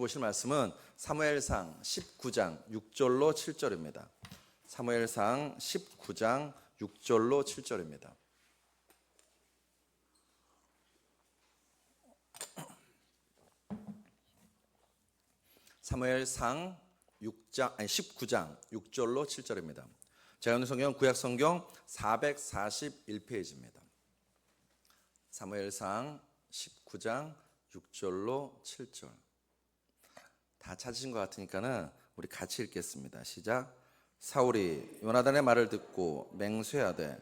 보실 말씀은 사무엘상 19장 6절로 7절입니다. 사무엘상 19장 6절로 7절입니다. 사무엘상 19장 6절로 7절입니다. 제가 읽는 성경 구약성경 441페이지입니다. 사무엘상 19장 6절로 7절. 다 찾으신 것 같으니까는 우리 같이 읽겠습니다. 시작. 사울이 요나단의 말을 듣고 맹세하되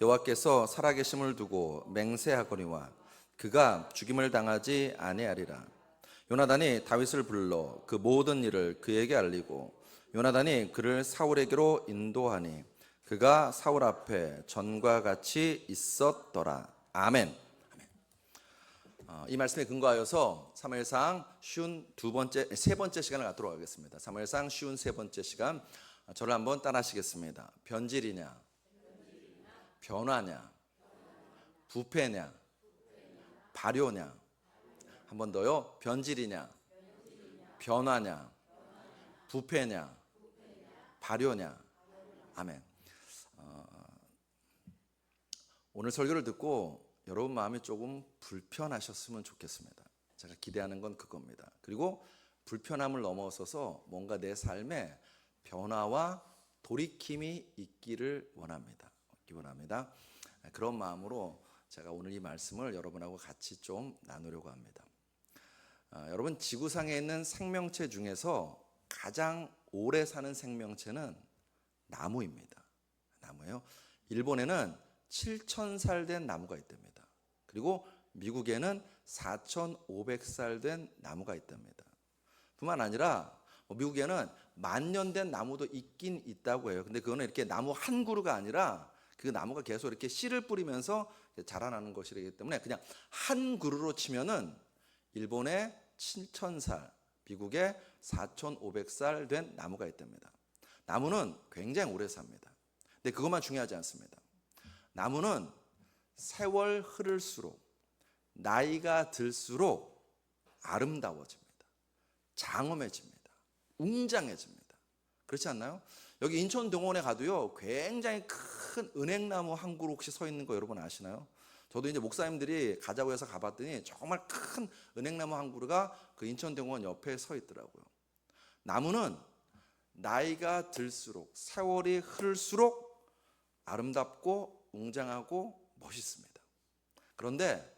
여호와께서 살아계심을 두고 맹세하거니와 그가 죽임을 당하지 아니하리라. 요나단이 다윗을 불러 그 모든 일을 그에게 알리고 요나단이 그를 사울에게로 인도하니 그가 사울 앞에 전과 같이 있었더라. 아멘. 이 말씀에 근거하여서 사무엘상 쉬운 세 번째 시간을 갖도록 하겠습니다. 사무엘상 쉬운 세 번째 시간, 저를 한번 따라하시겠습니다. 변질이냐, 변화냐, 부패냐, 발효냐. 한 번 더요. 변질이냐, 변화냐, 부패냐, 발효냐. 아멘. 오늘 설교를 듣고 여러분 마음이 조금 불편하셨으면 좋겠습니다. 제가 기대하는 건 그겁니다. 그리고 불편함을 넘어서서 뭔가 내 삶에 변화와 돌이킴이 있기를 원합니다. 그런 마음으로 제가 오늘 이 말씀을 여러분하고 같이 좀 나누려고 합니다. 여러분, 지구상에 있는 생명체 중에서 가장 오래 사는 생명체는 나무입니다. 나무예요. 일본에는 7,000살 된 나무가 있답니다. 그리고 미국에는 4,500살 된 나무가 있답니다. 뿐만 아니라 미국에는 만년 된 나무도 있긴 있다고 해요. 근데 그거는 이렇게 나무 한 그루가 아니라 그 나무가 계속 이렇게 씨를 뿌리면서 자라나는 것이기 때문에 그냥 한 그루로 치면은 일본에 7,000살, 미국에 4,500살 된 나무가 있답니다. 나무는 굉장히 오래 삽니다. 근데 그것만 중요하지 않습니다. 나무는 세월 흐를수록, 나이가 들수록 아름다워집니다. 장엄해집니다. 웅장해집니다. 그렇지 않나요? 여기 인천동원에 가도요, 굉장히 큰 은행나무 한 그루 혹시 서 있는 거 여러분 아시나요? 저도 이제 목사님들이 가자고 해서 가봤더니 정말 큰 은행나무 한 그루가 그 인천동원 옆에 서 있더라고요. 나무는 나이가 들수록, 세월이 흐를수록 아름답고 웅장하고 멋있습니다. 그런데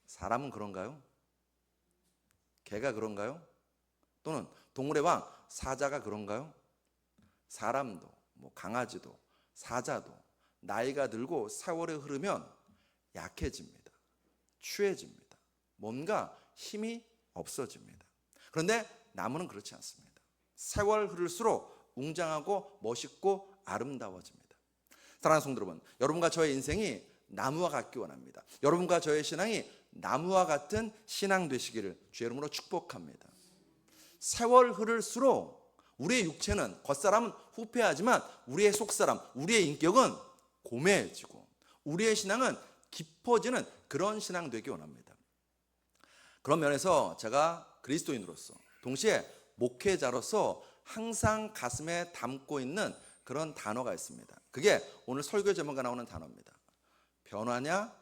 사람은 그런가요? 개가 그런가요? 또는 동물의 왕 사자가 그런가요? 사람도, 강아지도, 사자도 나이가 들고 세월이 흐르면 약해집니다. 취해집니다. 뭔가 힘이 없어집니다. 그런데 나무는 그렇지 않습니다. 세월 흐를수록 웅장하고 멋있고 아름다워집니다. 사랑하는 성도 여러분, 여러분과 저의 인생이 나무와 같기 원합니다. 여러분과 저의 신앙이 나무와 같은 신앙 되시기를 주의 이름으로 축복합니다. 세월 흐를수록 우리의 육체는, 겉사람은 후패하지만 우리의 속사람, 우리의 인격은 고매해지고 우리의 신앙은 깊어지는 그런 신앙 되기 원합니다. 그런 면에서 제가 그리스도인으로서 동시에 목회자로서 항상 가슴에 담고 있는 그런 단어가 있습니다. 그게 오늘 설교 제목에 나오는 단어입니다. 변화냐,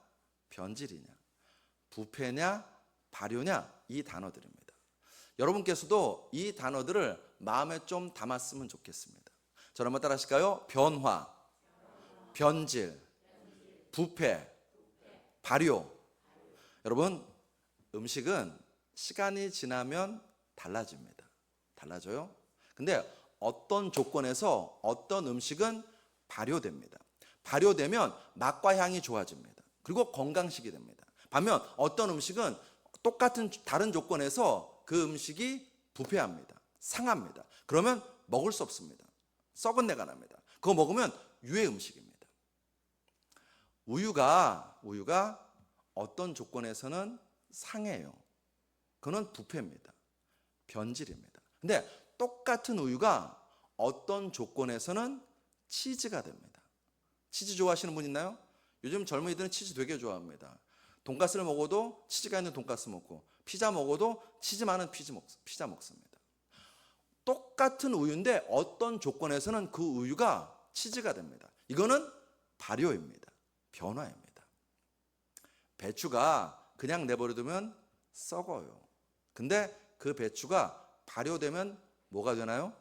변질이냐, 부패냐, 발효냐, 이 단어들입니다. 여러분께서도 이 단어들을 마음에 좀 담았으면 좋겠습니다. 저를 한번 따라 하실까요? 변화, 변질, 부패, 발효. 여러분, 음식은 시간이 지나면 달라집니다. 달라져요. 근데 어떤 조건에서 어떤 음식은 발효됩니다. 발효되면 맛과 향이 좋아집니다. 그리고 건강식이 됩니다. 반면 어떤 음식은 똑같은 다른 조건에서 그 음식이 부패합니다. 상합니다. 그러면 먹을 수 없습니다. 썩은 내가 납니다. 그거 먹으면 유해 음식입니다. 우유가 어떤 조건에서는 상해요. 그건 부패입니다. 변질입니다. 근데 똑같은 우유가 어떤 조건에서는 치즈가 됩니다. 치즈 좋아하시는 분 있나요? 요즘 젊은이들은 치즈 되게 좋아합니다. 돈가스를 먹어도 치즈가 있는 돈가스 먹고, 피자 먹어도 치즈 많은 피자 먹습니다. 똑같은 우유인데 어떤 조건에서는 그 우유가 치즈가 됩니다. 이거는 발효입니다. 변화입니다. 배추가 그냥 내버려두면 썩어요. 근데 그 배추가 발효되면 뭐가 되나요?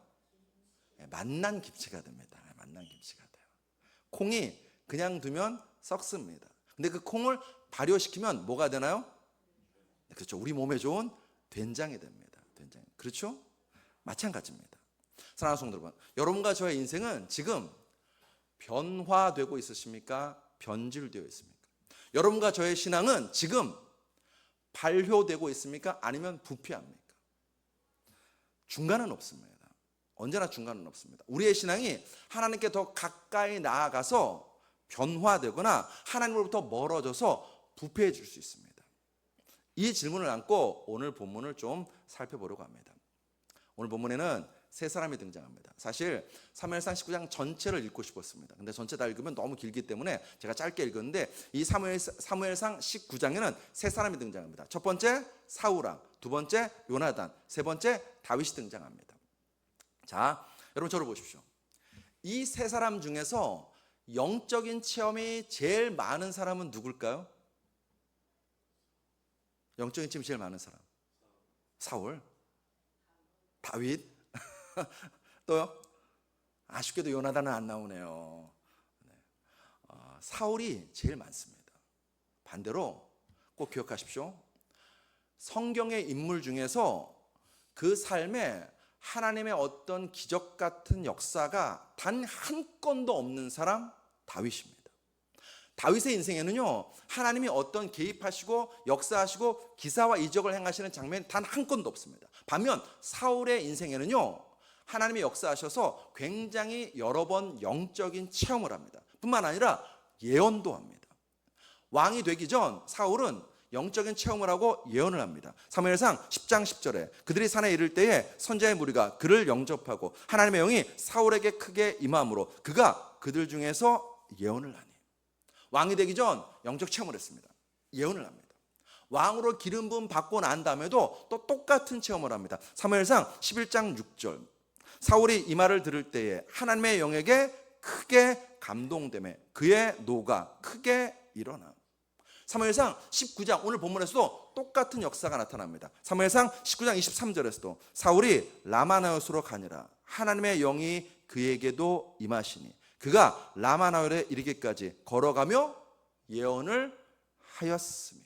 맛난 김치가 됩니다. 맛난 김치가 돼요. 콩이 그냥 두면 썩습니다. 근데 그 콩을 발효시키면 뭐가 되나요? 그렇죠. 우리 몸에 좋은 된장이 됩니다. 된장. 그렇죠? 마찬가지입니다. 사랑하는 성도 여러분, 여러분과 저의 인생은 지금 변화되고 있으십니까? 변질되어 있습니까? 여러분과 저의 신앙은 지금 발효되고 있습니까? 아니면 부패합니까? 중간은 없습니다. 언제나 중간은 없습니다. 우리의 신앙이 하나님께 더 가까이 나아가서 변화되거나 하나님으로부터 멀어져서 부패해질 수 있습니다. 이 질문을 안고 오늘 본문을 좀 살펴보려고 합니다. 오늘 본문에는 세 사람이 등장합니다. 사실 사무엘상 19장 전체를 읽고 싶었습니다. 근데 전체 다 읽으면 너무 길기 때문에 제가 짧게 읽었는데, 이 사무엘상 19장에는 세 사람이 등장합니다. 첫 번째 사울왕, 두 번째 요나단, 세 번째 다윗이 등장합니다. 자, 여러분 저를 보십시오. 이 세 사람 중에서 영적인 체험이 제일 많은 사람은 누굴까요? 영적인 체험이 제일 많은 사람. 사울, 다윗, 또요? 아쉽게도 요나단은 안 나오네요. 사울이 제일 많습니다. 반대로 꼭 기억하십시오. 성경의 인물 중에서 그 삶에 하나님의 어떤 기적 같은 역사가 단 한 건도 없는 사람, 다윗입니다. 다윗의 인생에는요, 하나님이 어떤 개입하시고 역사하시고 기사와 이적을 행하시는 장면이 단 한 건도 없습니다. 반면 사울의 인생에는요, 하나님이 역사하셔서 굉장히 여러 번 영적인 체험을 합니다. 뿐만 아니라 예언도 합니다. 왕이 되기 전 사울은 영적인 체험을 하고 예언을 합니다. 사무엘상 10장 10절에 그들이 산에 이를 때에 선지자의 무리가 그를 영접하고 하나님의 영이 사울에게 크게 임함으로 그가 그들 중에서 예언을 하니. 왕이 되기 전 영적 체험을 했습니다. 예언을 합니다. 왕으로 기름 부음 받고 난 다음에도 또 똑같은 체험을 합니다. 사무엘상 11장 6절 사울이 이 말을 들을 때에 하나님의 영에게 크게 감동되매 그의 노가 크게 일어나. 사무엘상 19장 오늘 본문에서도 똑같은 역사가 나타납니다. 사무엘상 19장 23절에서도 사울이 라마나요스로 가니라 하나님의 영이 그에게도 임하시니 그가 라마나요에 이르기까지 걸어가며 예언을 하였으며.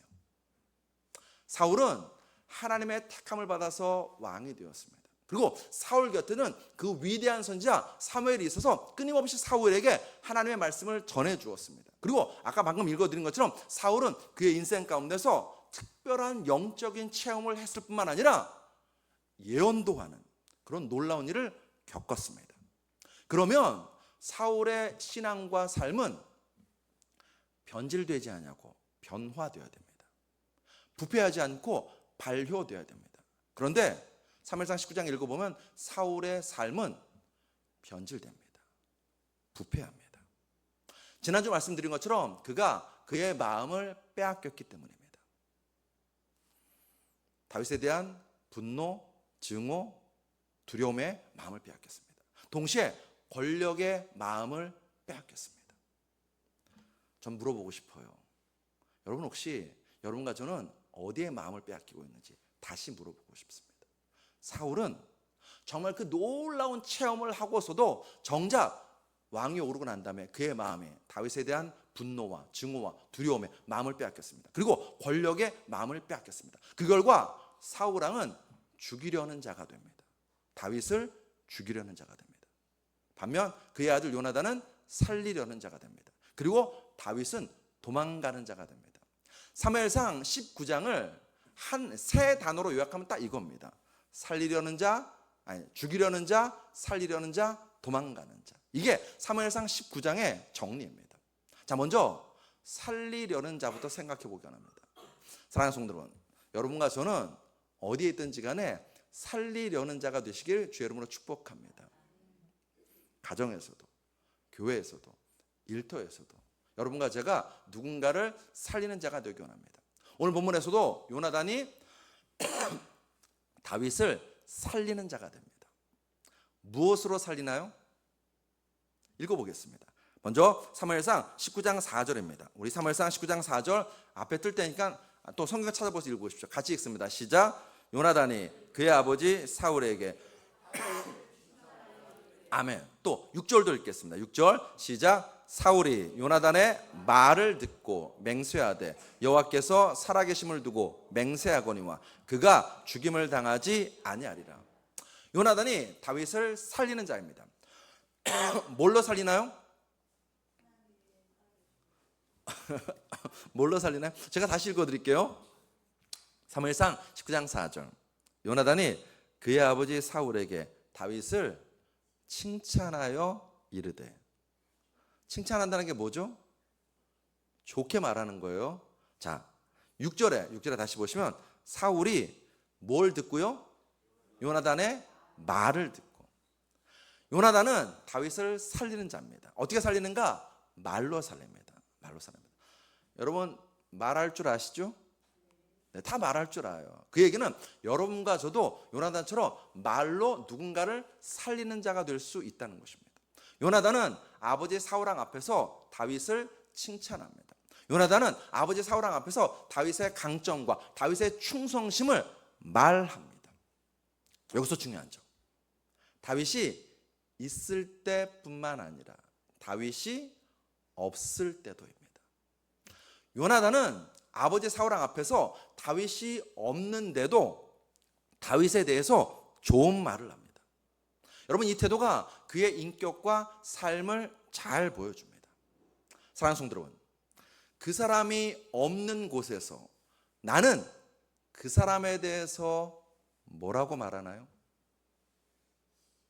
사울은 하나님의 택함을 받아서 왕이 되었습니다. 그리고 사울 곁에는 그 위대한 선지자 사무엘이 있어서 끊임없이 사울에게 하나님의 말씀을 전해 주었습니다. 그리고 아까 방금 읽어드린 것처럼 사울은 그의 인생 가운데서 특별한 영적인 체험을 했을 뿐만 아니라 예언도 하는 그런 놀라운 일을 겪었습니다. 그러면 사울의 신앙과 삶은 변질되지 않냐고 변화되어야 됩니다. 부패하지 않고 발효되어야 됩니다. 그런데 사무엘상 19장 읽어보면 사울의 삶은 변질됩니다. 부패합니다. 지난주 말씀드린 것처럼 그가 그의 마음을 빼앗겼기 때문입니다. 다윗에 대한 분노, 증오, 두려움의 마음을 빼앗겼습니다. 동시에 권력의 마음을 빼앗겼습니다. 전 물어보고 싶어요. 여러분 혹시 여러분과 저는 어디에 마음을 빼앗기고 있는지 다시 물어보고 싶습니다. 사울은 정말 그 놀라운 체험을 하고서도 정작 왕이 오르고 난 다음에 그의 마음에 다윗에 대한 분노와 증오와 두려움의 마음을 빼앗겼습니다. 그리고 권력의 마음을 빼앗겼습니다. 그 결과 사울왕은 죽이려는 자가 됩니다. 다윗을 죽이려는 자가 됩니다. 반면 그의 아들 요나단은 살리려는 자가 됩니다. 그리고 다윗은 도망가는 자가 됩니다. 사무엘상 19장을 한 세 단어로 요약하면 딱 이겁니다. 살리려는 자, 죽이려는 자, 살리려는 자, 도망가는 자. 이게 사무엘상 19장의 정리입니다. 자, 먼저 살리려는 자부터 생각해 보기 원합니다. 사랑하는 성도 여러분, 여러분과 저는 어디에 있든지 간에 살리려는 자가 되시길 주의 이름으로 축복합니다. 가정에서도, 교회에서도, 일터에서도 여러분과 제가 누군가를 살리는 자가 되기 원합니다. 오늘 본문에서도 요나단이 다윗을 살리는 자가 됩니다. 무엇으로 살리나요? 읽어보겠습니다. 먼저 사무엘상 19장 4절입니다. 우리 사무엘상 19장 4절 앞에 뜰 때니까 또 성경 찾아보셔서 읽어보십시오. 같이 읽습니다. 시작. 요나단이 그의 아버지 사울에게 아멘. 또 6절도 읽겠습니다. 6절 시작. 사울이 요나단의 말을 듣고 맹세하되 여호와께서 살아계심을 두고 맹세하거니와 그가 죽임을 당하지 아니하리라. 요나단이 다윗을 살리는 자입니다. 뭘로 살리나요? 뭘로 살리나요? 제가 다시 읽어드릴게요. 사무엘상 19장 4절. 요나단이 그의 아버지 사울에게 다윗을 칭찬하여 이르되. 칭찬한다는 게 뭐죠? 좋게 말하는 거예요. 자, 6절에 다시 보시면 사울이 뭘 듣고요? 요나단의 말을 듣고. 요나단은 다윗을 살리는 자입니다. 어떻게 살리는가? 말로 살립니다. 말로 살립니다. 여러분 말할 줄 아시죠? 네, 다 말할 줄 알아요. 그 얘기는 여러분과 저도 요나단처럼 말로 누군가를 살리는 자가 될 수 있다는 것입니다. 요나단은 아버지 사울왕 앞에서 다윗을 칭찬합니다. 요나단은 아버지 사울왕 앞에서 다윗의 강점과 다윗의 충성심을 말합니다. 여기서 중요한 점. 다윗이 있을 때뿐만 아니라 다윗이 없을 때도입니다. 요나단은 아버지 사울왕 앞에서 다윗이 없는데도 다윗에 대해서 좋은 말을 합니다. 여러분 이 태도가 그의 인격과 삶을 잘 보여줍니다. 사랑하는 성도 여러분, 그 사람이 없는 곳에서 나는 그 사람에 대해서 뭐라고 말하나요?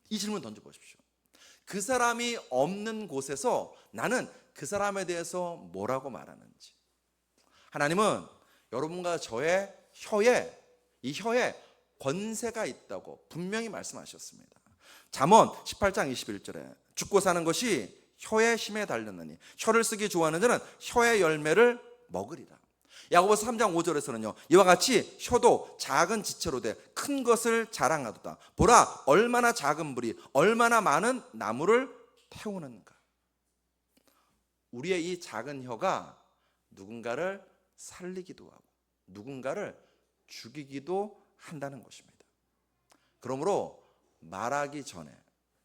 이 질문 던져보십시오. 그 사람이 없는 곳에서 나는 그 사람에 대해서 뭐라고 말하는지. 하나님은 여러분과 저의 이 혀에 권세가 있다고 분명히 말씀하셨습니다. 잠언 18장 21절에 죽고 사는 것이 혀의 힘에 달렸느니 혀를 쓰기 좋아하는 자는 혀의 열매를 먹으리라. 야고보서 3장 5절에서는요 이와 같이 혀도 작은 지체로 돼 큰 것을 자랑하도다. 보라 얼마나 작은 불이 얼마나 많은 나무를 태우는가. 우리의 이 작은 혀가 누군가를 살리기도 하고 누군가를 죽이기도 한다는 것입니다. 그러므로 말하기 전에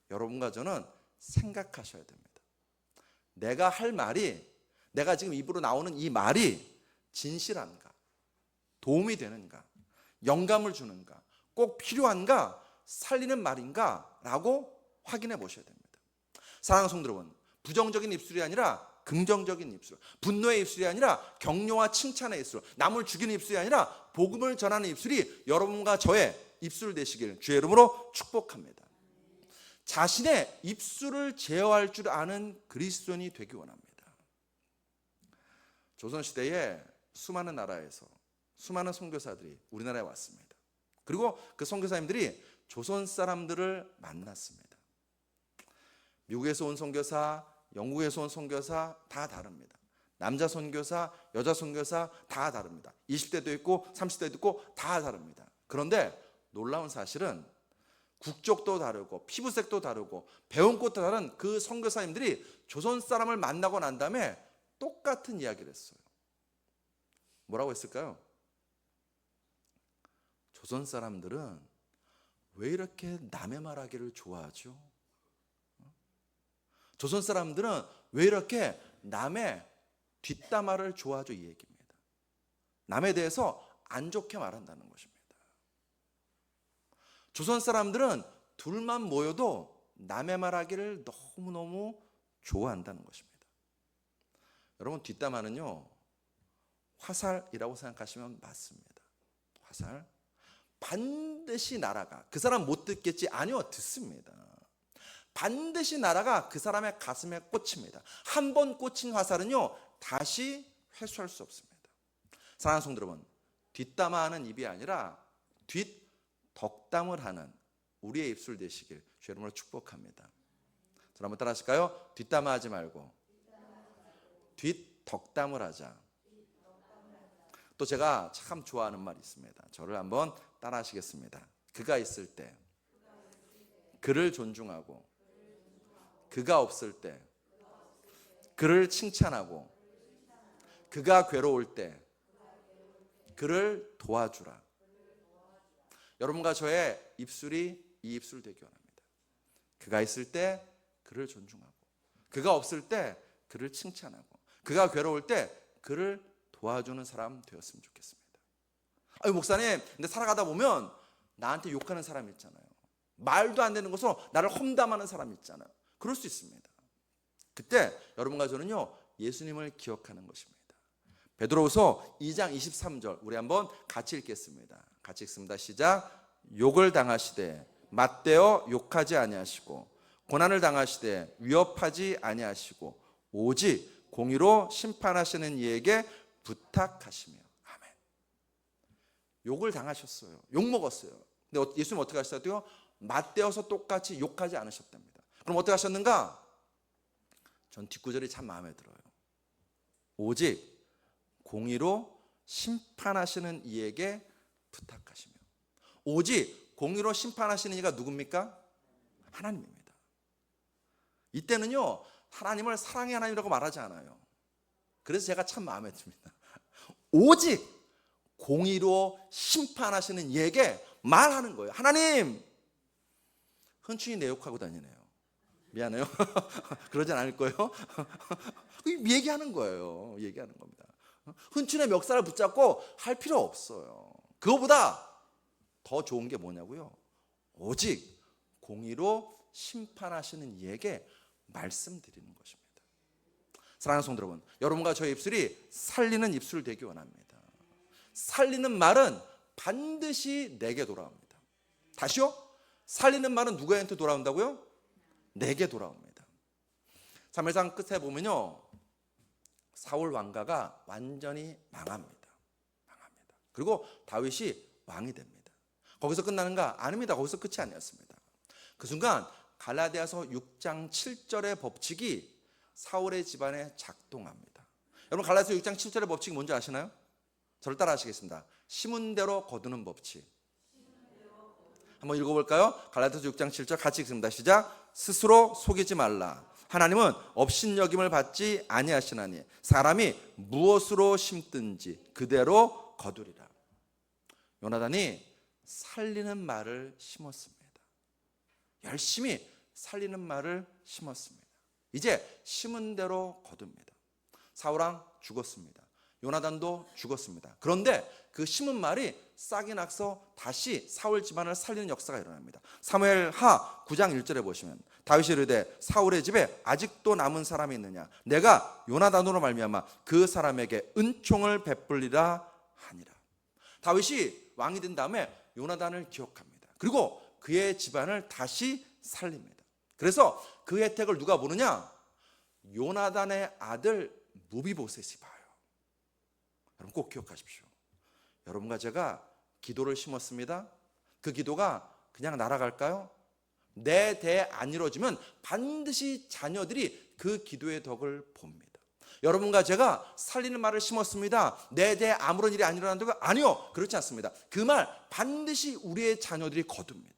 여러분과 저는 생각하셔야 됩니다. 내가 할 말이, 내가 지금 입으로 나오는 이 말이 진실한가? 도움이 되는가? 영감을 주는가? 꼭 필요한가? 살리는 말인가? 라고 확인해 보셔야 됩니다. 사랑하는 성도 여러분, 부정적인 입술이 아니라 긍정적인 입술, 분노의 입술이 아니라 격려와 칭찬의 입술, 남을 죽이는 입술이 아니라 복음을 전하는 입술이 여러분과 저의 입술 되시길 주의 이름으로 축복합니다. 자신의 입술을 제어할 줄 아는 그리스도인이 되기 원합니다. 조선시대에 수많은 나라에서 수많은 선교사들이 우리나라에 왔습니다. 그리고 그 선교사님들이 조선 사람들을 만났습니다. 미국에서 온 선교사, 영국에서 온 선교사 다 다릅니다. 남자 선교사, 여자 선교사 다 다릅니다. 20대도 있고 30대도 있고 다 다릅니다. 그런데 놀라운 사실은 국적도 다르고 피부색도 다르고 배운 것도 다른 그 선교사님들이 조선 사람을 만나고 난 다음에 똑같은 이야기를 했어요. 뭐라고 했을까요? 조선 사람들은 왜 이렇게 남의 말하기를 좋아하죠? 조선 사람들은 왜 이렇게 남의 뒷담화를 좋아하죠? 이 얘기입니다. 남에 대해서 안 좋게 말한다는 것입니다. 조선 사람들은 둘만 모여도 남의 말하기를 너무너무 좋아한다는 것입니다. 여러분 뒷담화는요 화살이라고 생각하시면 맞습니다. 화살 반드시 날아가. 그 사람 못 듣겠지? 아니요, 듣습니다. 반드시 날아가 그 사람의 가슴에 꽂힙니다. 한 번 꽂힌 화살은요 다시 회수할 수 없습니다. 사랑하는 성도 여러분, 뒷담화하는 입이 아니라 뒷덕담을 하는 우리의 입술 되시길 주의 이름으로 축복합니다. 저를 한번 따라 하실까요? 뒷담화하지 말고 뒷덕담을 하자. 또 제가 참 좋아하는 말이 있습니다. 저를 한번 따라 하시겠습니다. 그가 있을 때 그를 존중하고, 그가 없을 때 그를 칭찬하고, 그가 괴로울 때 그를 도와주라. 여러분과 저의 입술이 이 입술 되기 원합니다. 그가 있을 때 그를 존중하고, 그가 없을 때 그를 칭찬하고, 그가 괴로울 때 그를 도와주는 사람 되었으면 좋겠습니다. 아유 목사님, 근데 살아가다 보면 나한테 욕하는 사람 있잖아요. 말도 안 되는 것으로 나를 험담하는 사람 있잖아요. 그럴 수 있습니다. 그때 여러분과 저는요, 예수님을 기억하는 것입니다. 베드로후서 2장 23절 우리 한번 같이 읽겠습니다. 같이 읽습니다. 시작. 욕을 당하시되 맞대어 욕하지 아니하시고, 고난을 당하시되 위협하지 아니하시고, 오직 공의로 심판하시는 이에게 부탁하시며. 아멘. 욕을 당하셨어요. 욕 먹었어요. 근데 예수님 어떻게 하셨어요? 맞대어서 똑같이 욕하지 않으셨답니다. 그럼 어떻게 하셨는가? 전 뒷구절이 참 마음에 들어요. 오직 공의로 심판하시는 이에게 부탁하시며. 오직 공의로 심판하시는 이가 누굽니까? 하나님입니다. 이때는요, 하나님을 사랑의 하나님이라고 말하지 않아요. 그래서 제가 참 마음에 듭니다. 오직 공의로 심판하시는 이에게 말하는 거예요. 하나님, 흔쾌히 내 욕하고 다니네요. 미안해요. 그러진 않을 거예요. 얘기하는 거예요. 얘기하는 겁니다. 흔춘의 멱살을 붙잡고 할 필요 없어요. 그거보다 더 좋은 게 뭐냐고요? 오직 공의로 심판하시는 이에게 말씀드리는 것입니다. 사랑하는 성도 여러분, 여러분과 저의 입술이 살리는 입술 되기 원합니다. 살리는 말은 반드시 내게 돌아옵니다. 다시요? 살리는 말은 누구한테 돌아온다고요? 내게 돌아옵니다. 사무엘상 끝에 보면요, 사울 왕가가 완전히 망합니다. 그리고 다윗이 왕이 됩니다. 거기서 끝나는가? 아닙니다. 거기서 끝이 아니었습니다. 그 순간 갈라디아서 6장 7절의 법칙이 사울의 집안에 작동합니다. 여러분, 갈라디아서 6장 7절의 법칙이 뭔지 아시나요? 저를 따라 하시겠습니다. 심은 대로 거두는 법칙. 한번 읽어볼까요? 갈라디아서 6장 7절 같이 읽습니다. 시작. 스스로 속이지 말라. 하나님은 업신여김을 받지 아니하시나니 사람이 무엇으로 심든지 그대로 거두리라. 요나단이 살리는 말을 심었습니다. 열심히 살리는 말을 심었습니다. 이제 심은 대로 거둡니다. 사울왕 죽었습니다. 요나단도 죽었습니다. 그런데 그 심은 말이 싹이 나서 다시 사울 집안을 살리는 역사가 일어납니다. 사무엘하 9장 1절에 보시면 다윗이 이르되 사울의 집에 아직도 남은 사람이 있느냐? 내가 요나단으로 말미암아 그 사람에게 은총을 베풀리라 하니라. 다윗이 왕이 된 다음에 요나단을 기억합니다. 그리고 그의 집안을 다시 살립니다. 그래서 그 혜택을 누가 보느냐? 요나단의 아들 무비보셋이 봐요. 여러분 꼭 기억하십시오. 여러분과 제가 기도를 심었습니다. 그 기도가 그냥 날아갈까요? 내 대 안 이루어지면 반드시 자녀들이 그 기도의 덕을 봅니다. 여러분과 제가 살리는 말을 심었습니다. 내 대 아무런 일이 안 일어난다고? 아니요, 그렇지 않습니다. 그 말 반드시 우리의 자녀들이 거둡니다.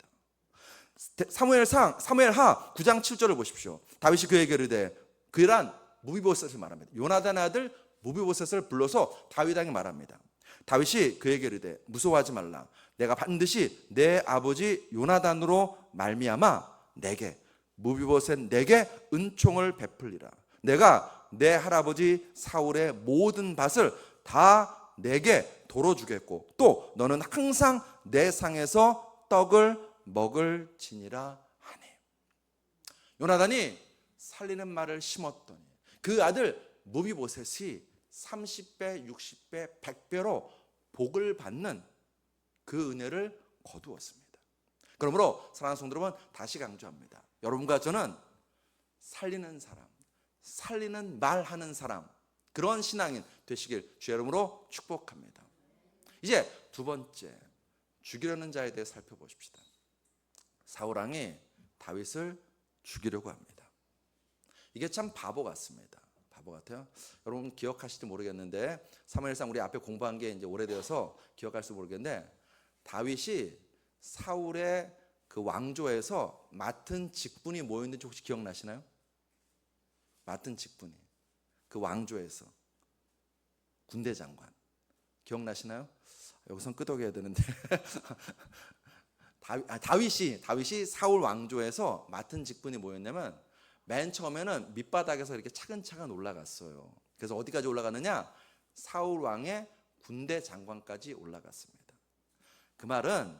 사무엘하 9장 7절을 보십시오. 다윗이 그에게 이르되, 그란 무비보셋을 말합니다. 요나단의 아들 무비보셋을 불러서 다윗에게 말합니다. 다윗이 그에게 이르되 무서워하지 말라. 내가 반드시 내 아버지 요나단으로 말미암아 내게 무비보셋 내게 은총을 베풀리라. 내가 내 할아버지 사울의 모든 밭을 다 내게 도로 주겠고 또 너는 항상 내 상에서 떡을 먹을지니라 하니. 요나단이 살리는 말을 심었더니 그 아들 무비보셋이 30배, 60배, 100배로 복을 받는 그 은혜를 거두었습니다. 그러므로 사랑하는 성도 여러분, 다시 강조합니다. 여러분과 저는 살리는 사람, 살리는 말하는 사람, 그런 신앙인 되시길 주의 이름으로 축복합니다. 이제 두 번째, 죽이려는 자에 대해 살펴보십시다. 사울왕이 다윗을 죽이려고 합니다. 이게 참 바보 같습니다. 바보 같아요. 여러분 기억하실지 모르겠는데 사무엘상 우리 앞에 공부한 게 이제 오래되어서 기억할지 모르겠는데 다윗이 사울의 그 왕조에서 맡은 직분이 뭐였는지 혹시 기억나시나요? 맡은 직분이 그 왕조에서 군대 장관 기억나시나요? 여기선 끄덕여야 되는데 다윗이 사울 왕조에서 맡은 직분이 뭐였냐면 맨 처음에는 밑바닥에서 이렇게 차근차근 올라갔어요. 그래서 어디까지 올라가느냐? 사울 왕의 군대 장관까지 올라갔습니다. 그 말은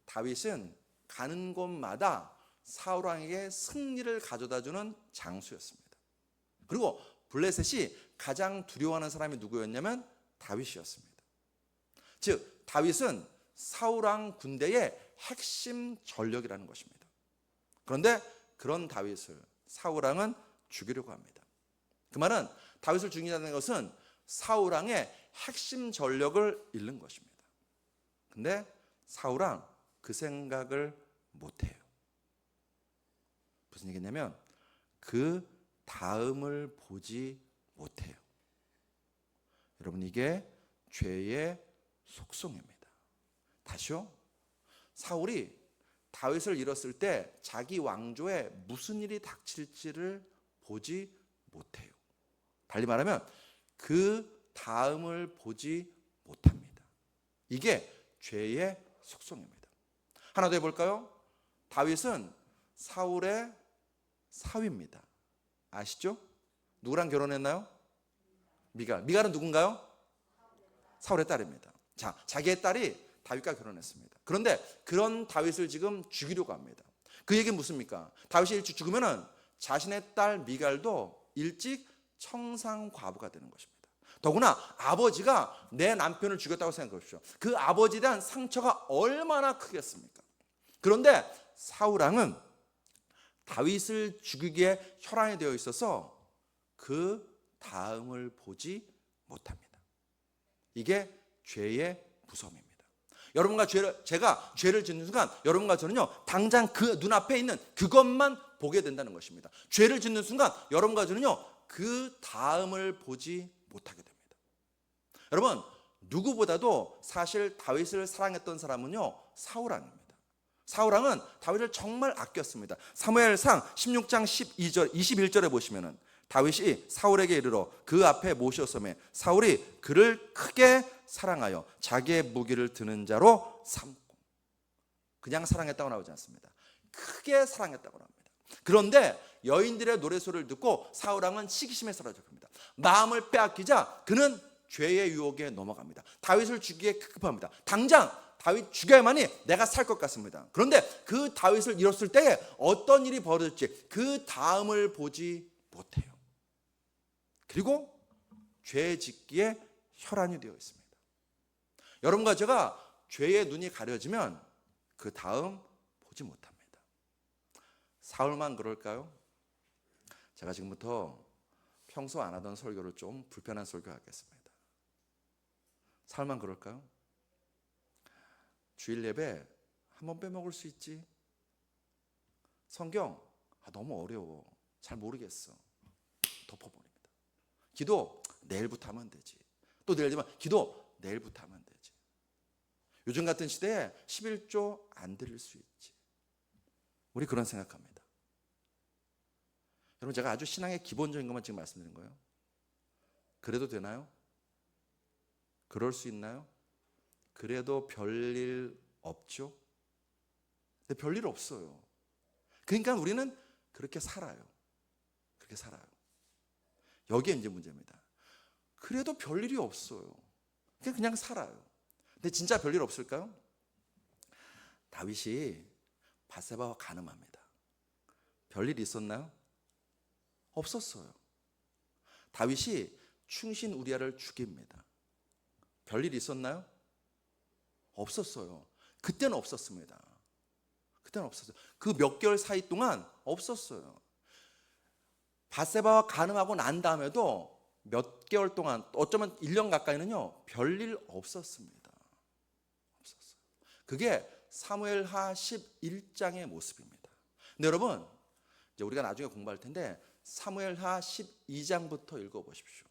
다윗은 가는 곳마다 사울 왕에게 승리를 가져다주는 장수였습니다. 그리고 블레셋이 가장 두려워하는 사람이 누구였냐면 다윗이었습니다. 즉 다윗은 사울 왕 군대의 핵심 전력이라는 것입니다. 그런데 그런 다윗을 사울 왕은 죽이려고 합니다. 그 말은 다윗을 죽이자는 것은 사울 왕의 핵심 전력을 잃는 것입니다. 근데 사울 왕 그 생각을 못해요. 무슨 얘기냐면 그 다음을 보지 못해요. 여러분 이게 죄의 속성입니다. 다시요. 사울이 다윗을 잃었을 때 자기 왕조에 무슨 일이 닥칠지를 보지 못해요. 달리 말하면 그 다음을 보지 못합니다. 이게 죄의 속성입니다. 하나 더 해볼까요? 다윗은 사울의 사위입니다. 아시죠? 누구랑 결혼했나요? 미갈은 누군가요? 사울의 딸입니다. 자, 자기의 딸이 다윗과 결혼했습니다. 그런데 그런 다윗을 지금 죽이려고 합니다. 그 얘기는 무슨입니까? 다윗이 일찍 죽으면은 자신의 딸 미갈도 일찍 청산과부가 되는 것입니다. 더구나 아버지가 내 남편을 죽였다고 생각해 보십시오. 그 아버지에 대한 상처가 얼마나 크겠습니까? 그런데 사울 왕은 다윗을 죽이기에 혈안이 되어 있어서 그 다음을 보지 못합니다. 이게 죄의 무서움입니다. 제가 죄를 짓는 순간 여러분과 저는요 당장 그 눈앞에 있는 그것만 보게 된다는 것입니다. 죄를 짓는 순간 여러분과 저는요 그 다음을 보지 못하게 됩니다. 여러분 누구보다도 사실 다윗을 사랑했던 사람은요 사울 왕입니다. 사울 왕은 다윗을 정말 아꼈습니다. 사무엘상 16장 21절에 보시면은 다윗이 사울에게 이르러 그 앞에 모셨음에 사울이 그를 크게 사랑하여 자기의 무기를 드는 자로 삼고. 그냥 사랑했다고 나오지 않습니다. 크게 사랑했다고 나옵니다. 그런데 여인들의 노래소리를 듣고 사울 왕은 시기심에 사로잡힙니다. 마음을 빼앗기자 그는 죄의 유혹에 넘어갑니다. 다윗을 죽이기에 급급합니다. 당장 다윗 죽여야만이 내가 살 것 같습니다. 그런데 그 다윗을 잃었을 때에 어떤 일이 벌어질지 그 다음을 보지 못해요. 그리고 죄 짓기에 혈안이 되어 있습니다. 여러분과 제가 죄의 눈이 가려지면 그 다음 보지 못합니다. 사울만 그럴까요? 제가 지금부터 평소 안 하던 설교를 좀 불편한 설교 하겠습니다. 사울만 그럴까요? 주일 예배 한번 빼먹을 수 있지? 성경 너무 어려워. 잘 모르겠어. 덮어버립니다. 기도 내일부터 하면 되지. 또 내일 되면 기도 내일부터 하면 되지. 요즘 같은 시대에 11조 안 드릴 수 있지. 우리 그런 생각합니다. 여러분 제가 아주 신앙의 기본적인 것만 지금 말씀드린 거예요. 그래도 되나요? 그럴 수 있나요? 그래도 별일 없죠? 근데 별일 없어요. 그러니까 우리는 그렇게 살아요. 그렇게 살아요. 여기에 이제 문제입니다. 그래도 별일이 없어요. 그냥 살아요. 근데 진짜 별일 없을까요? 다윗이 밧세바와 간음합니다. 별일 있었나요? 없었어요. 다윗이 충신 우리아를 죽입니다. 별일 있었나요? 없었어요. 그때는 없었습니다. 그때는 없었어요. 그 몇 개월 사이 동안 없었어요. 밧세바와 간음하고 난 다음에도 몇 개월 동안 어쩌면 1년 가까이는요 별일 없었습니다. 없었어요. 그게 사무엘하 11장의 모습입니다. 근데 여러분 이제 우리가 나중에 공부할 텐데 사무엘하 12장부터 읽어보십시오.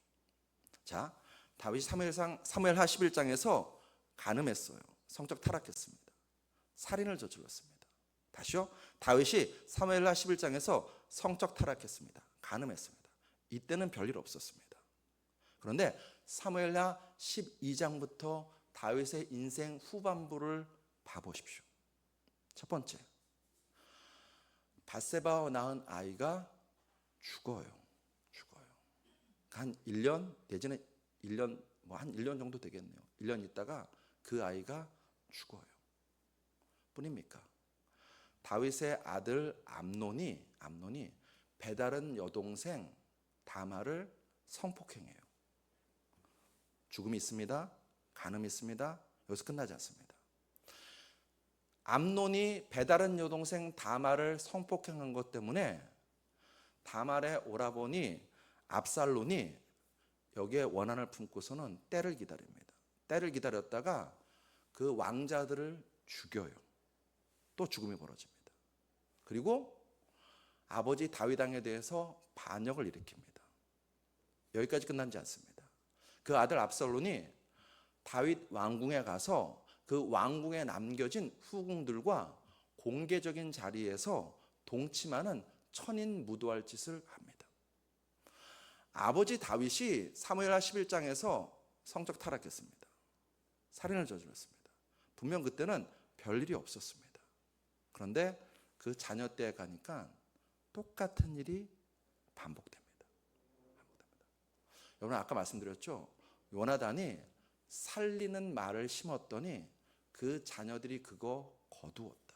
자, 다윗이 사무엘하 11장에서 간음했어요. 성적 타락했습니다. 살인을 저질렀습니다. 다시요. 다윗이 사무엘하 11장에서 성적 타락했습니다. 간음했습니다. 이때는 별일 없었습니다. 그런데 사무엘하 12장부터 다윗의 인생 후반부를 봐보십시오. 첫 번째, 밧세바와 낳은 아이가 죽어요. 한 1년 내지는 1년 한 1년 정도 되겠네요. 1년 있다가 그 아이가 죽어요. 뿐입니까? 다윗의 아들 암논이 배다른 여동생 다말을 성폭행해요. 죽음이 있습니다. 간음이 있습니다. 여기서 끝나지 않습니다. 암논이 배다른 여동생 다말을 성폭행한 것 때문에 다말의 오라버니 압살론이 여기에 원한을 품고서는 때를 기다립니다. 때를 기다렸다가 그 왕자들을 죽여요. 또 죽음이 벌어집니다. 그리고 아버지 다윗 왕에 대해서 반역을 일으킵니다. 여기까지 끝나지 않습니다. 그 아들 압살론이 다윗 왕궁에 가서 그 왕궁에 남겨진 후궁들과 공개적인 자리에서 동침하는 천인 무도할 짓을 합니다. 아버지 다윗이 사무엘하 11장에서 성적 타락했습니다. 살인을 저질렀습니다. 분명 그때는 별일이 없었습니다. 그런데 그 자녀 때에 가니까 똑같은 일이 반복됩니다. 여러분 아까 말씀드렸죠. 요나단이 살리는 말을 심었더니 그 자녀들이 그거 거두었다고.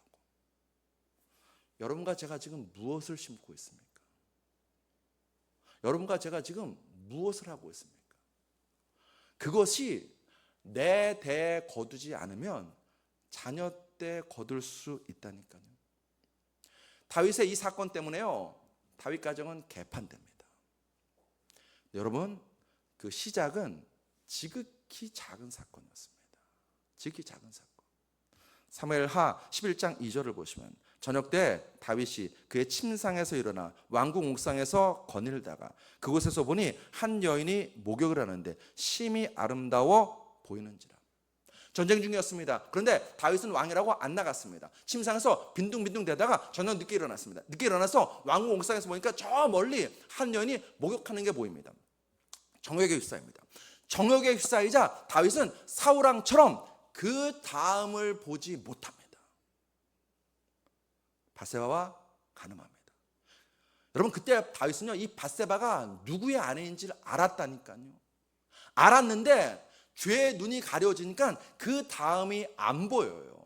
여러분과 제가 지금 무엇을 심고 있습니까? 여러분과 제가 지금 무엇을 하고 있습니까? 그것이 내 대에 거두지 않으면 자녀 때 거둘 수 있다니까요. 다윗의 이 사건 때문에요, 다윗 가정은 개판됩니다. 여러분, 그 시작은 지극히 작은 사건이었습니다. 지극히 작은 사건. 사무엘하 11장 2절을 보시면 저녁 때 다윗이 그의 침상에서 일어나 왕궁 옥상에서 거닐다가 그곳에서 보니 한 여인이 목욕을 하는데 심히 아름다워 보이는지라. 전쟁 중이었습니다. 그런데 다윗은 왕이라고 안 나갔습니다. 침상에서 빈둥빈둥 대다가 저녁 늦게 일어났습니다. 늦게 일어나서 왕궁 옥상에서 보니까 저 멀리 한 여인이 목욕하는 게 보입니다. 정욕에 휩싸입니다. 정욕에 휩싸이자 다윗은 사울왕처럼 그 다음을 보지 못합니다. 밧세바와 간음합니다. 여러분 그때 다윗은요, 이 밧세바가 누구의 아내인지를 알았다니까요. 알았는데 죄의 눈이 가려지니까 그 다음이 안 보여요.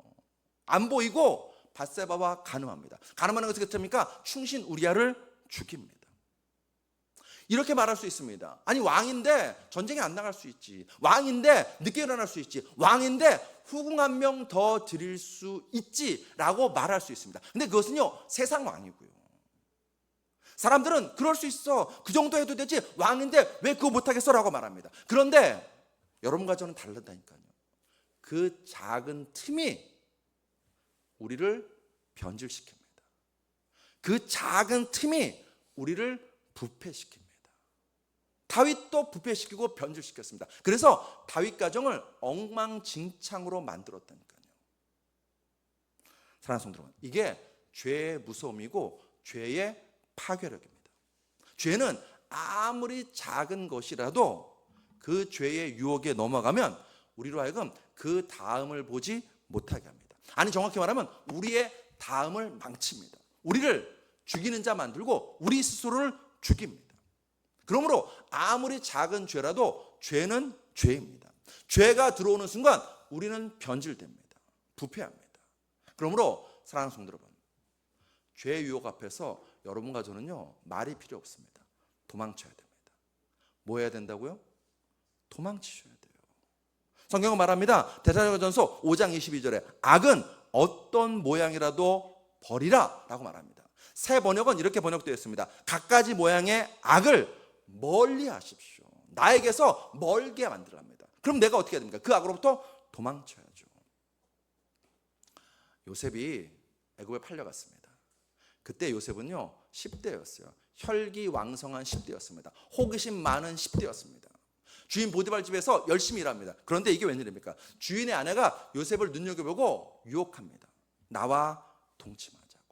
안 보이고 밧세바와 간음합니다. 간음하는 것은 어떻습니까? 충신 우리아를 죽입니다. 이렇게 말할 수 있습니다. 아니 왕인데 전쟁에 안 나갈 수 있지. 왕인데 늦게 일어날 수 있지. 왕인데 후궁 한 명 더 드릴 수 있지 라고 말할 수 있습니다. 근데 그것은요 세상 왕이고요. 사람들은 그럴 수 있어. 그 정도 해도 되지. 왕인데 왜 그거 못하겠어? 라고 말합니다. 그런데 여러분과 저는 다르다니까요. 그 작은 틈이 우리를 변질시킵니다. 그 작은 틈이 우리를 부패시킵니다. 다윗도 부패시키고 변질시켰습니다. 그래서 다윗 가정을 엉망진창으로 만들었다니까요. 사랑하는 성도 여러분, 이게 죄의 무서움이고 죄의 파괴력입니다. 죄는 아무리 작은 것이라도 그 죄의 유혹에 넘어가면 우리로 하여금 그 다음을 보지 못하게 합니다. 아니 정확히 말하면 우리의 다음을 망칩니다. 우리를 죽이는 자 만들고 우리 스스로를 죽입니다. 그러므로 아무리 작은 죄라도 죄는 죄입니다. 죄가 들어오는 순간 우리는 변질됩니다. 부패합니다. 그러므로 사랑하는 성도 여러분, 죄의 유혹 앞에서 여러분과 저는요 말이 필요 없습니다. 도망쳐야 됩니다. 뭐 해야 된다고요? 도망치셔야 돼요. 성경은 말합니다. 데살로니가전서 5장 22절에 악은 어떤 모양이라도 버리라 라고 말합니다. 새 번역은 이렇게 번역되어 있습니다. 갖가지 모양의 악을 멀리 하십시오. 나에게서 멀게 만들랍니다. 그럼 내가 어떻게 해야 됩니까? 그 악으로부터 도망쳐야죠. 요셉이 애굽에 팔려갔습니다. 그때 요셉은요 10대였어요. 혈기왕성한 10대였습니다. 호기심 많은 10대였습니다. 주인 보디발 집에서 열심히 일합니다. 그런데 이게 웬일입니까? 주인의 아내가 요셉을 눈여겨보고 유혹합니다. 나와 동침하자고.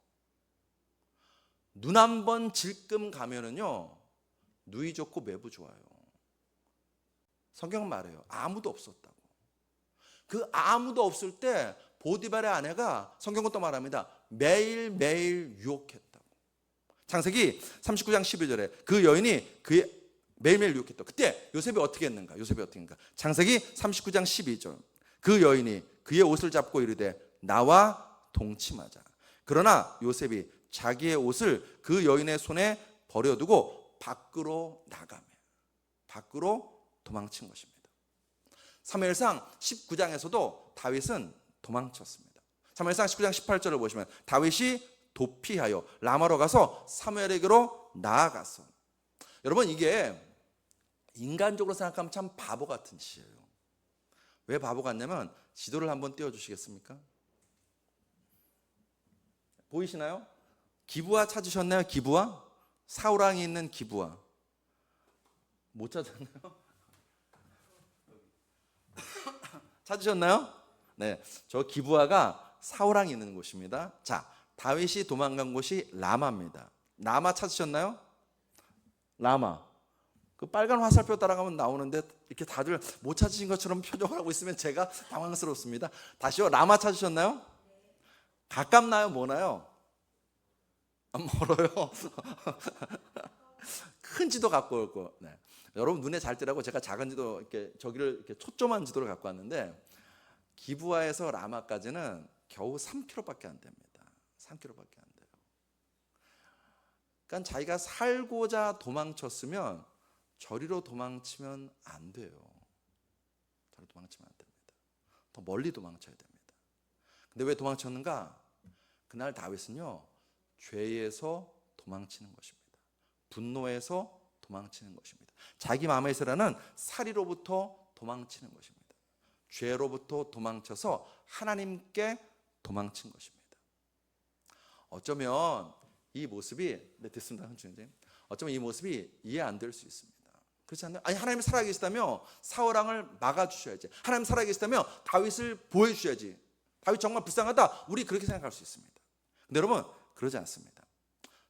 눈 한 번 질끔 가면은요, 누이 좋고 매부 좋아요. 성경은 말해요. 아무도 없었다고. 그 아무도 없을 때 보디발의 아내가, 성경은 또 말합니다, 매일매일 유혹했다고. 창세기 39장 12절에 그 여인이 그의 매일매일 유혹했다. 그때 요셉이 어떻게 했는가? 창세기 39장 12절. 그 여인이 그의 옷을 잡고 이르되 나와 동침하자. 그러나 요셉이 자기의 옷을 그 여인의 손에 버려두고 밖으로 나가며 밖으로 도망친 것입니다. 사무엘상 19장에서도 다윗은 도망쳤습니다. 사무엘상 19장 18절을 보시면 다윗이 도피하여 라마로 가서 사무엘에게로 나아갔어. 여러분, 이게 인간적으로 생각하면 참 바보 같은 시예요. 왜 바보 같냐면, 지도를 한번 띄워주시겠습니까? 보이시나요? 기브아 찾으셨나요? 기브아? 사우랑이 있는 기브아. 못 찾았나요? 찾으셨나요? 네, 저 기브아가 사우랑이 있는 곳입니다. 자, 다윗이 도망간 곳이 라마입니다. 라마 찾으셨나요? 라마. 그 빨간 화살표 따라가면 나오는데 이렇게 다들 못 찾으신 것처럼 표정을 하고 있으면 제가 당황스럽습니다. 다시요. 라마 찾으셨나요? 가깝나요? 뭐나요? 멀어요. 큰 지도 갖고 올 거. 네. 여러분 눈에 잘 띄라고 제가 작은 지도, 이렇게 저기를 이렇게 초점한 지도를 갖고 왔는데, 기브아에서 라마까지는 겨우 3km밖에 안 됩니다. 3km밖에 안 돼요. 그러니까 자기가 살고자 도망쳤으면 저리로 도망치면 안 돼요. 저리로 도망치면 안 됩니다. 더 멀리 도망쳐야 됩니다. 근데 왜 도망쳤는가? 그날 다윗은요, 죄에서 도망치는 것입니다. 분노에서 도망치는 것입니다. 자기 마음에 쓰라는 살이로부터 도망치는 것입니다. 죄로부터 도망쳐서 하나님께 도망친 것입니다. 어쩌면 이 모습이, 네, 됐습니다. 어쩌면 이 모습이 이해 안 될 수 있습니다. 그렇지 않나요? 아니, 하나님이 살아계시다며 사울왕을 막아주셔야지. 하나님 살아계시다며 다윗을 보여주셔야지. 다윗 정말 불쌍하다, 우리 그렇게 생각할 수 있습니다. 근데 여러분, 그러지 않습니다.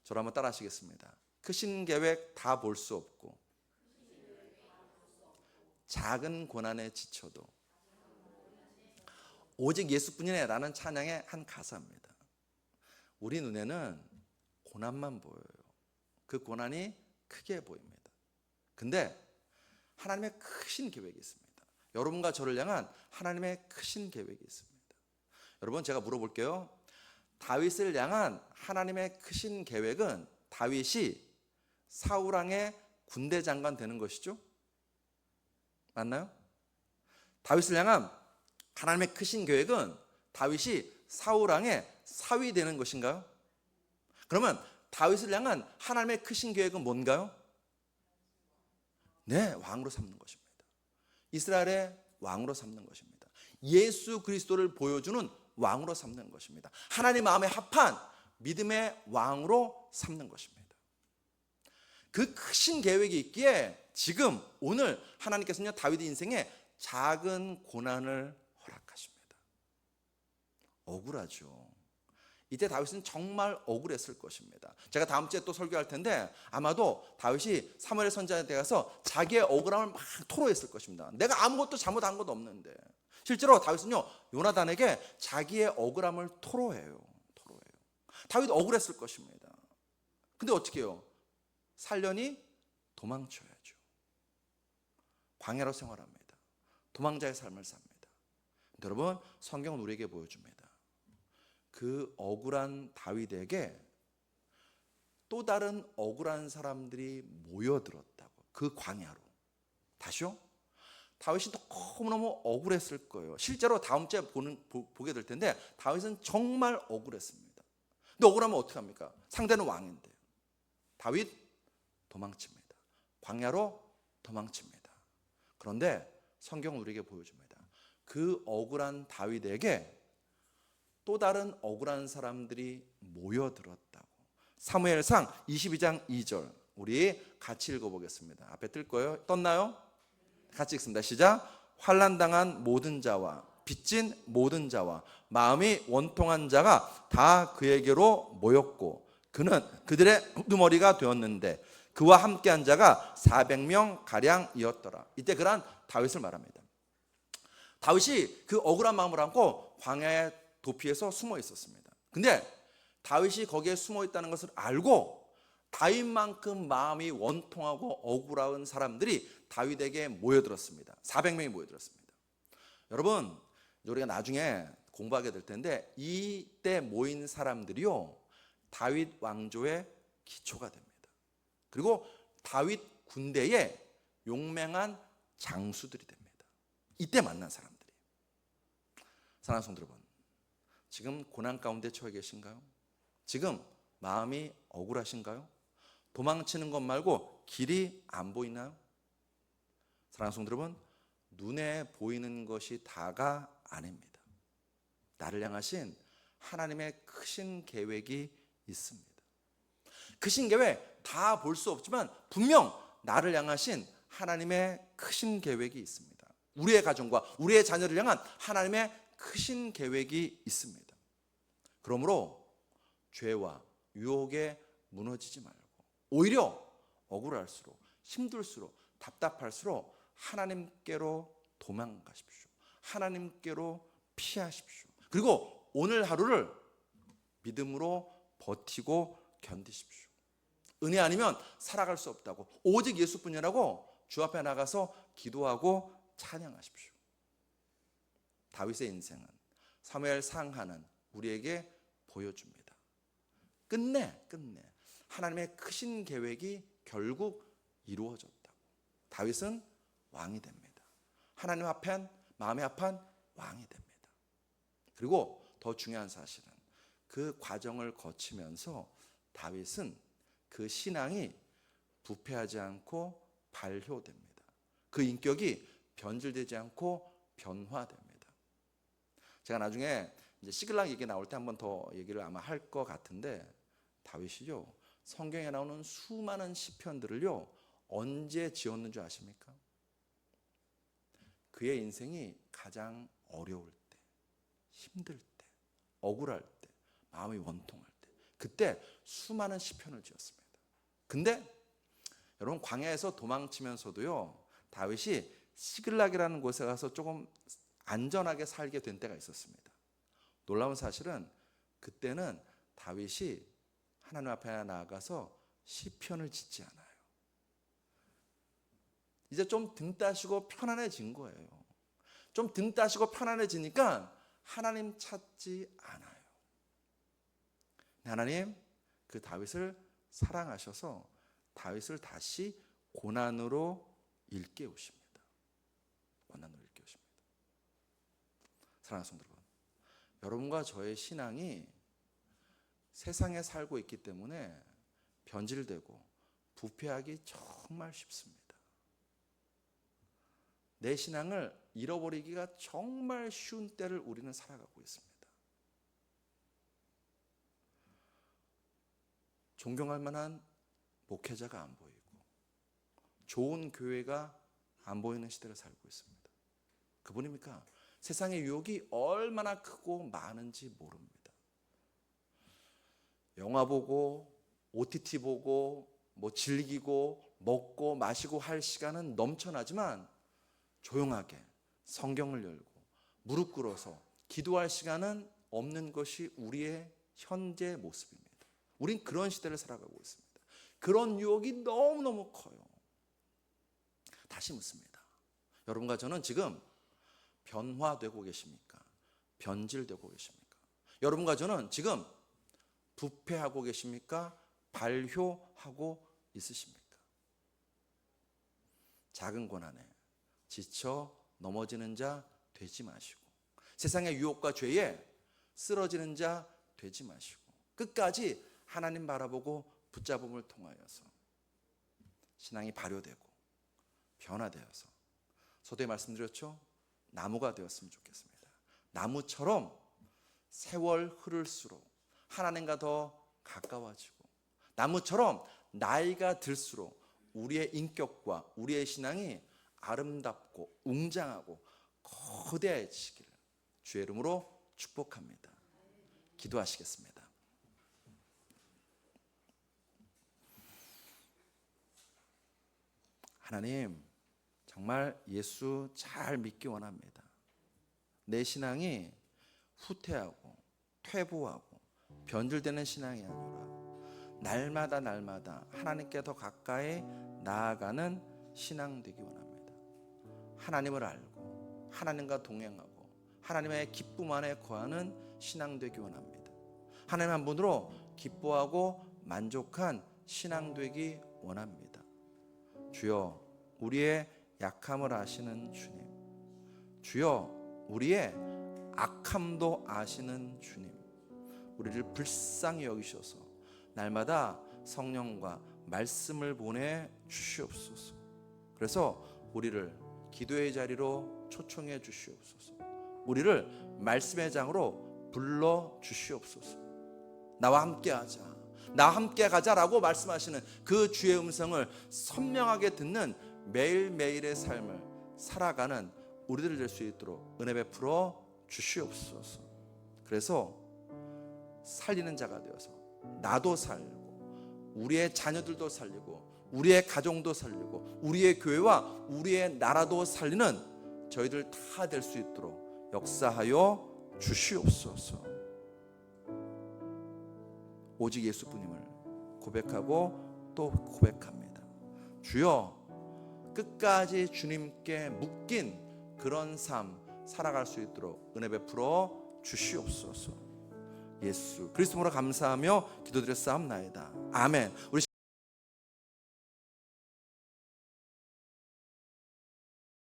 저를 한번 따라 하시겠습니다. 크신 계획 다 볼 수 없고 작은 고난에 지쳐도 오직 예수뿐이네 라는 찬양의 한 가사입니다. 우리 눈에는 고난만 보여요. 그 고난이 크게 보입니다. 근데 하나님의 크신 계획이 있습니다. 여러분과 저를 향한 하나님의 크신 계획이 있습니다. 여러분, 제가 물어볼게요. 다윗을 향한 하나님의 크신 계획은 다윗이 사울왕의 군대 장관 되는 것이죠? 맞나요? 다윗을 향한 하나님의 크신 계획은 다윗이 사울왕의 사위 되는 것인가요? 그러면 다윗을 향한 하나님의 크신 계획은 뭔가요? 네, 왕으로 삼는 것입니다. 이스라엘의 왕으로 삼는 것입니다. 예수 그리스도를 보여주는 왕으로 삼는 것입니다. 하나님 마음에 합한 믿음의 왕으로 삼는 것입니다. 그 크신 계획이 있기에 지금 오늘 하나님께서는요, 다윗의 인생에 작은 고난을 허락하십니다. 억울하죠. 이때 다윗은 정말 억울했을 것입니다. 제가 다음 주에 또 설교할 텐데 아마도 다윗이 사무엘 선지자한테 가서 자기의 억울함을 막 토로했을 것입니다. 내가 아무것도 잘못한 것도 없는데. 실제로 다윗은요, 요나단에게 자기의 억울함을 토로해요. 다윗 억울했을 것입니다. 근데 어떻게 해요? 살려니 도망쳐야죠. 광야로 생활합니다. 도망자의 삶을 삽니다. 여러분, 성경은 우리에게 보여줍니다. 그 억울한 다윗에게 또 다른 억울한 사람들이 모여들었다고. 그 광야로. 다시요? 다윗이 너무너무 억울했을 거예요. 실제로 다음 주에 보게 될 텐데 다윗은 정말 억울했습니다. 근데 억울하면 어떻게 합니까? 상대는 왕인데. 다윗 도망칩니다. 광야로 도망칩니다. 그런데 성경은 우리에게 보여줍니다. 그 억울한 다윗에게 또 다른 억울한 사람들이 모여들었다고. 사무엘상 22장 2절 우리 같이 읽어보겠습니다. 앞에 뜰 거예요. 떴나요? 같이 읽습니다. 시작. 환난당한 모든 자와 빚진 모든 자와 마음이 원통한 자가 다 그에게로 모였고 그는 그들의 우두머리가 되었는데 그와 함께한 자가 400명 가량이었더라. 이때 그런 다윗을 말합니다. 다윗이 그 억울한 마음을 안고 광야의 도피에서 숨어 있었습니다. 근데 다윗이 거기에 숨어 있다는 것을 알고 다윗만큼 마음이 원통하고 억울한 사람들이 다윗에게 모여들었습니다. 400명이 모여들었습니다. 여러분, 우리가 나중에 공부하게 될 텐데 이때 모인 사람들이요 다윗 왕조의 기초가 됩니다. 그리고 다윗 군대의 용맹한 장수들이 됩니다. 이때 만난 사람들이. 사랑하는 성도 여러분, 지금 고난 가운데 처해 계신가요? 지금 마음이 억울하신가요? 도망치는 것 말고 길이 안 보이나요? 사랑하는 성도 여러분, 눈에 보이는 것이 다가 아닙니다. 나를 향하신 하나님의 크신 계획이 있습니다. 크신 계획 다 볼 수 없지만 분명 나를 향하신 하나님의 크신 계획이 있습니다. 우리의 가정과 우리의 자녀를 향한 하나님의 크신 계획이 있습니다. 그러므로 죄와 유혹에 무너지지 말고 오히려 억울할수록 힘들수록 답답할수록 하나님께로 도망가십시오. 하나님께로 피하십시오. 그리고 오늘 하루를 믿음으로 버티고 견디십시오. 은혜 아니면 살아갈 수 없다고 오직 예수뿐이라고 주 앞에 나가서 기도하고 찬양하십시오. 다윗의 인생은 사무엘 상하는 우리에게 보여줍니다. 끝내 하나님의 크신 계획이 결국 이루어졌다고. 다윗은 왕이 됩니다. 하나님 앞엔 마음의 합한 왕이 됩니다. 그리고 더 중요한 사실은 그 과정을 거치면서 다윗은 그 신앙이 부패하지 않고 발효됩니다. 그 인격이 변질되지 않고 변화됩니다. 제가 나중에 이제 시글락 얘기 나올 때 한 번 더 얘기를 아마 할 것 같은데 다윗이요 성경에 나오는 수많은 시편들을요 언제 지었는 줄 아십니까? 그의 인생이 가장 어려울 때, 힘들 때, 억울할 때, 마음이 원통할 때 그때 수많은 시편을 지었습니다. 근데 여러분 광야에서 도망치면서도요 다윗이 시글락이라는 곳에 가서 조금 안전하게 살게 된 때가 있었습니다. 놀라운 사실은 그때는 다윗이 하나님 앞에 나아가서 시편을 짓지 않아요. 이제 좀 등 따시고 편안해진 거예요. 좀 등 따시고 편안해지니까 하나님 찾지 않아요. 하나님 그 다윗을 사랑하셔서 다윗을 다시 고난으로 일깨우십니다. 고난으로 일깨우십니다. 사랑하는 성도 여러분, 여러분과 저의 신앙이 세상에 살고 있기 때문에 변질되고 부패하기 정말 쉽습니다. 내 신앙을 잃어버리기가 정말 쉬운 때를 우리는 살아가고 있습니다. 존경할 만한 목회자가 안 보이고 좋은 교회가 안 보이는 시대를 살고 있습니다. 그분입니까? 세상의 유혹이 얼마나 크고 많은지 모릅니다. 영화 보고 OTT 보고 즐기고 먹고 마시고 할 시간은 넘쳐나지만 조용하게 성경을 열고 무릎 꿇어서 기도할 시간은 없는 것이 우리의 현재 모습입니다. 우린 그런 시대를 살아가고 있습니다. 그런 유혹이 너무너무 커요. 다시 묻습니다. 여러분과 저는 지금 변화되고 계십니까? 변질되고 계십니까? 여러분과 저는 지금 부패하고 계십니까? 발효하고 있으십니까? 작은 고난에 지쳐 넘어지는 자 되지 마시고 세상의 유혹과 죄에 쓰러지는 자 되지 마시고 끝까지 하나님 바라보고 붙잡음을 통하여서 신앙이 발효되고 변화되어서 서두에 말씀드렸죠? 나무가 되었으면 좋겠습니다. 나무처럼 세월 흐를수록 하나님과 더 가까워지고 나무처럼 나이가 들수록 우리의 인격과 우리의 신앙이 아름답고 웅장하고 거대해지기를 주의 이름으로 축복합니다. 기도하시겠습니다. 하나님, 정말 예수 잘 믿기 원합니다. 내 신앙이 후퇴하고 퇴보하고 변질되는 신앙이 아니라 날마다 하나님께 더 가까이 나아가는 신앙 되기 원합니다. 하나님을 알고 하나님과 동행하고 하나님의 기쁨 안에 거하는 신앙 되기 원합니다. 하나님 한 분으로 기뻐하고 만족한 신앙 되기 원합니다. 주여, 우리의 약함을 아시는 주님, 주여, 우리의 악함도 아시는 주님, 우리를 불쌍히 여기셔서 날마다 성령과 말씀을 보내 주시옵소서. 그래서 우리를 기도의 자리로 초청해 주시옵소서. 우리를 말씀의 장으로 불러 주시옵소서. 나와 함께 하자, 나와 함께 가자라고 말씀하시는 그 주의 음성을 선명하게 듣는 매일매일의 삶을 살아가는 우리들 될 수 있도록 은혜 베풀어 주시옵소서. 그래서 살리는 자가 되어서 나도 살고 우리의 자녀들도 살리고 우리의 가정도 살리고 우리의 교회와 우리의 나라도 살리는 저희들 다 될 수 있도록 역사하여 주시옵소서. 오직 예수뿐임을 고백하고 또 고백합니다. 주여, 끝까지 주님께 묶인 그런 삶 살아갈 수 있도록 은혜 베풀어 주시옵소서. 예수 그리스도로 감사하며 기도드렸사옵나이다. 아멘. 우리